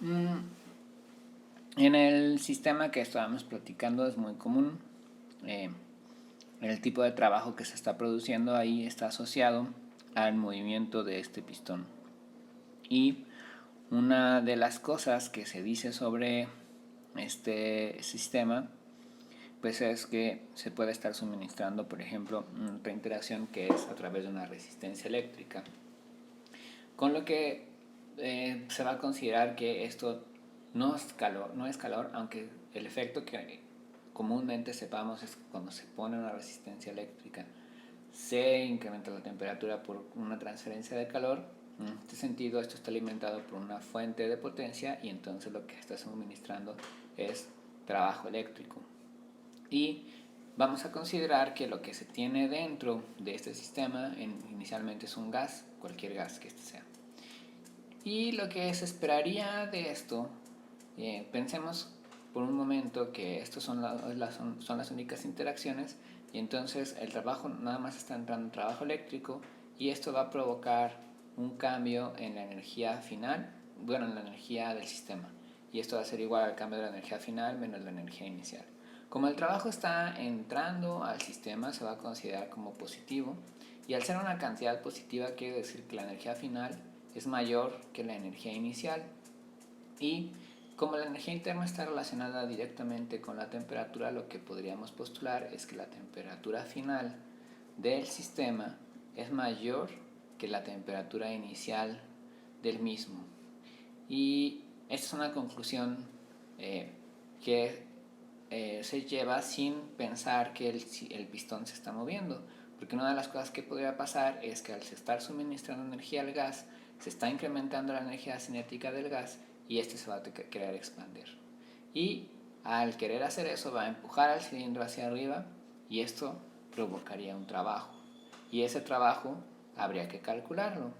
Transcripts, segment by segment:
Mm, En el sistema que estábamos platicando es muy común. eh, el tipo de trabajo que se está produciendo ahí está asociado al movimiento de este pistón. Y una de las cosas que se dice sobre este sistema pues es que se puede estar suministrando, por ejemplo, otra interacción que es a través de una resistencia eléctrica, con lo que se va a considerar que esto no es calor, aunque el efecto que comúnmente sepamos es que cuando se pone una resistencia eléctrica se incrementa la temperatura por una transferencia de calor. En este sentido, esto está alimentado por una fuente de potencia y entonces lo que está suministrando es trabajo eléctrico. Y vamos a considerar que lo que se tiene dentro de este sistema inicialmente es un gas, cualquier gas que este sea. Y lo que se esperaría de esto, pensemos por un momento que estas son las únicas interacciones y entonces el trabajo nada más está entrando trabajo eléctrico y esto va a provocar un cambio en la energía final, bueno, en la energía del sistema. Y esto va a ser igual al cambio de la energía final menos la energía inicial. Como el trabajo está entrando al sistema, se va a considerar como positivo y al ser una cantidad positiva quiere decir que la energía final es mayor que la energía inicial. Y como la energía interna está relacionada directamente con la temperatura, lo que podríamos postular es que la temperatura final del sistema es mayor que la temperatura inicial del mismo. Y esta es una conclusión eh, que se lleva sin pensar que el pistón se está moviendo, porque una de las cosas que podría pasar es que al estar suministrando energía al gas, se está incrementando la energía cinética del gas y este se va a querer expandir. Y al querer hacer eso va a empujar al cilindro hacia arriba y esto provocaría un trabajo. Y ese trabajo habría que calcularlo.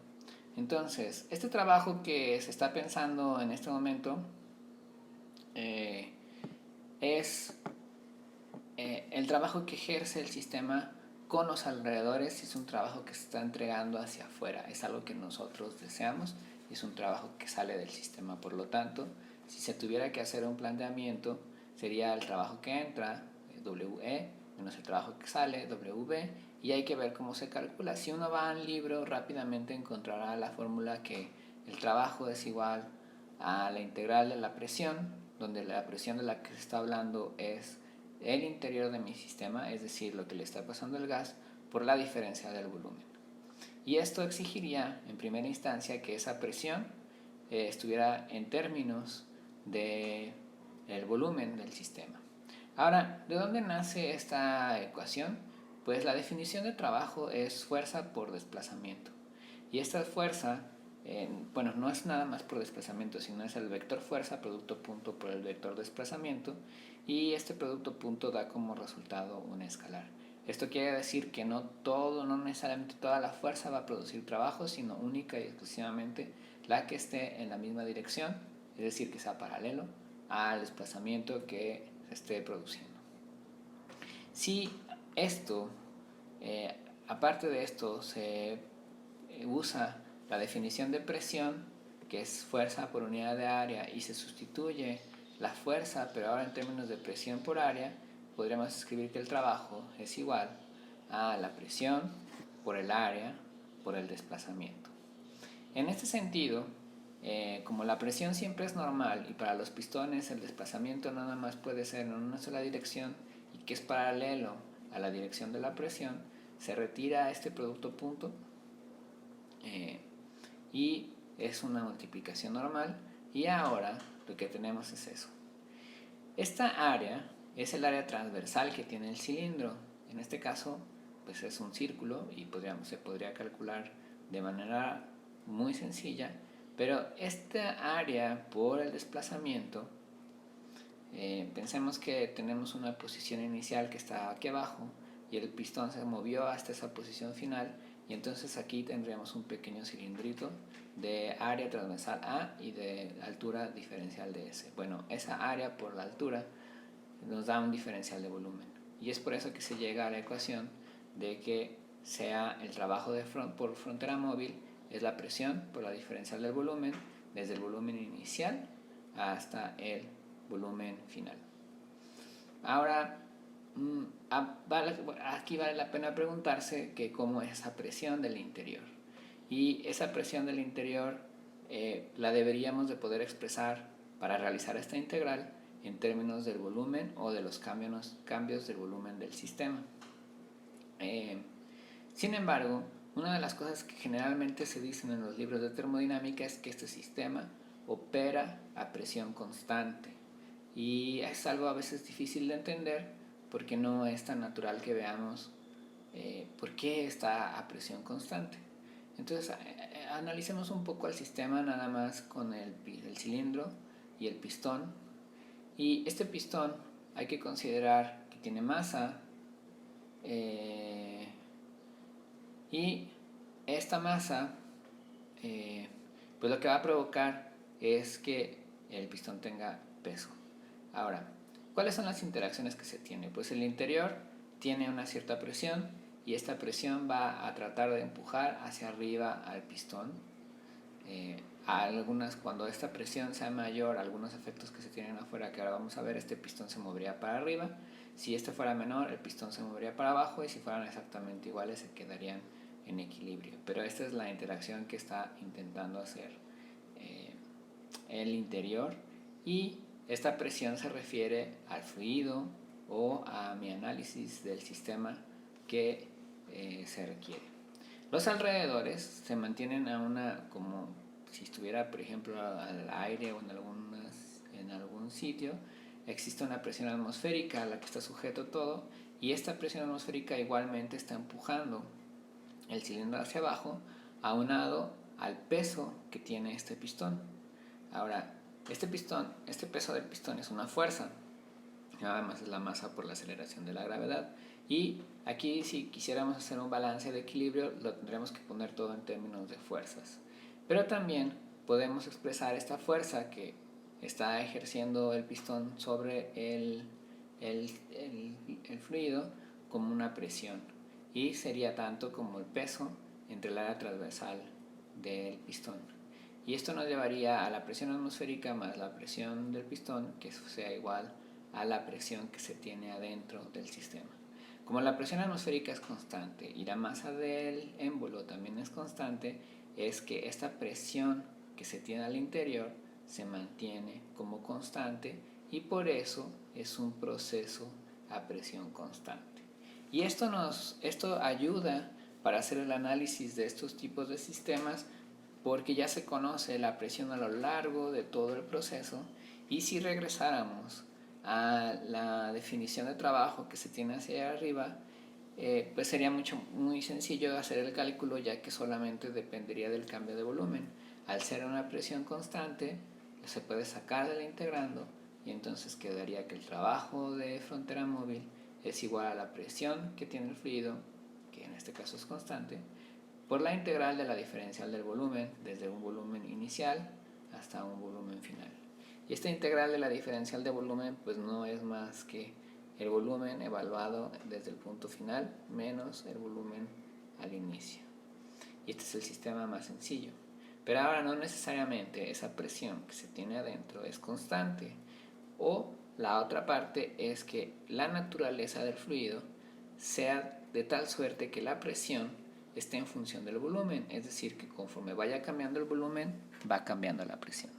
Entonces, este trabajo que se está pensando en este momento eh, es el trabajo que ejerce el sistema con los alrededores. Es un trabajo que se está entregando hacia afuera, es algo que nosotros deseamos, es un trabajo que sale del sistema. Por lo tanto, si se tuviera que hacer un planteamiento, sería el trabajo que entra, WE, menos el trabajo que sale, WB, y hay que ver cómo se calcula. Si uno va al libro, rápidamente encontrará la fórmula que el trabajo es igual a la integral de la presión, donde la presión de la que se está hablando es el interior de mi sistema, es decir, lo que le está pasando al gas, por la diferencia del volumen. Y esto exigiría, en primera instancia, que esa presión estuviera en términos de el volumen del sistema. Ahora, ¿de dónde nace esta ecuación? Pues la definición de trabajo es fuerza por desplazamiento. Y esta fuerza, bueno, no es nada más por desplazamiento, sino es el vector fuerza producto punto por el vector desplazamiento. Y este producto punto da como resultado un escalar. Esto quiere decir que no necesariamente toda la fuerza va a producir trabajo, sino única y exclusivamente la que esté en la misma dirección, es decir, que sea paralelo al desplazamiento que se esté produciendo. Si esto, eh, aparte de esto, se usa la definición de presión, que es fuerza por unidad de área, y se sustituye la fuerza, pero ahora en términos de presión por área, podríamos escribir que el trabajo es igual a la presión por el área por el desplazamiento. En este sentido, como la presión siempre es normal y para los pistones el desplazamiento nada más puede ser en una sola dirección y que es paralelo a la dirección de la presión, se retira este producto punto y es una multiplicación normal y ahora lo que tenemos es eso. Esta área es el área transversal que tiene el cilindro. En este caso, pues es un círculo y se podría calcular de manera muy sencilla, pero esta área por el desplazamiento, pensemos que tenemos una posición inicial que está aquí abajo y el pistón se movió hasta esa posición final y entonces aquí tendríamos un pequeño cilindrito de área transversal A y de altura diferencial de S. Bueno, esa área por la altura nos da un diferencial de volumen y es por eso que se llega a la ecuación de que sea el trabajo por frontera móvil es la presión por la diferencial del volumen desde el volumen inicial hasta el volumen final. Ahora, aquí vale la pena preguntarse que cómo es esa presión del interior. Y esa presión del interior la deberíamos de poder expresar para realizar esta integral en términos del volumen o de los cambios del volumen del sistema. Sin embargo, una de las cosas que generalmente se dicen en los libros de termodinámica es que este sistema opera a presión constante. Y es algo a veces difícil de entender porque no es tan natural que veamos por qué está a presión constante. Entonces, analicemos un poco el sistema nada más con el cilindro y el pistón. Y este pistón hay que considerar que tiene masa y esta masa pues lo que va a provocar es que el pistón tenga peso. Ahora, ¿cuáles son las interacciones que se tienen? Pues el interior tiene una cierta presión y esta presión va a tratar de empujar hacia arriba al pistón. Cuando esta presión sea mayor, algunos efectos que se tienen afuera que ahora vamos a ver, este pistón se movería para arriba. Si este fuera menor, el pistón se movería para abajo, y si fueran exactamente iguales se quedarían en equilibrio. Pero esta es la interacción que está intentando hacer el interior, y esta presión se refiere al fluido o a mi análisis del sistema que se requiere. Los alrededores se mantienen a una, como si estuviera por ejemplo al aire o en algún sitio. Existe una presión atmosférica a la que está sujeto todo, y esta presión atmosférica igualmente está empujando el cilindro hacia abajo, aunado al peso que tiene este pistón. Ahora, este peso del pistón es una fuerza, además es la masa por la aceleración de la gravedad, y aquí si quisiéramos hacer un balance de equilibrio lo tendremos que poner todo en términos de fuerzas. Pero también podemos expresar esta fuerza que está ejerciendo el pistón sobre el fluido como una presión, y sería tanto como el peso entre el área transversal del pistón. Y esto nos llevaría a la presión atmosférica más la presión del pistón, que sea igual a la presión que se tiene adentro del sistema. Como la presión atmosférica es constante y la masa del émbolo también es constante, es que esta presión que se tiene al interior se mantiene como constante, y por eso es un proceso a presión constante. Y esto ayuda para hacer el análisis de estos tipos de sistemas, porque ya se conoce la presión a lo largo de todo el proceso. Y si regresáramos a la definición de trabajo que se tiene hacia arriba, pues sería muy sencillo hacer el cálculo, ya que solamente dependería del cambio de volumen. Al ser una presión constante, se puede sacar de la integrando, y entonces quedaría que el trabajo de frontera móvil es igual a la presión que tiene el fluido, que en este caso es constante, por la integral de la diferencial del volumen, desde un volumen inicial hasta un volumen final. Y esta integral de la diferencial de volumen pues no es más que el volumen evaluado desde el punto final menos el volumen al inicio. Y este es el sistema más sencillo. Pero ahora no necesariamente esa presión que se tiene adentro es constante, o la otra parte es que la naturaleza del fluido sea de tal suerte que la presión esté en función del volumen, es decir, que conforme vaya cambiando el volumen va cambiando la presión.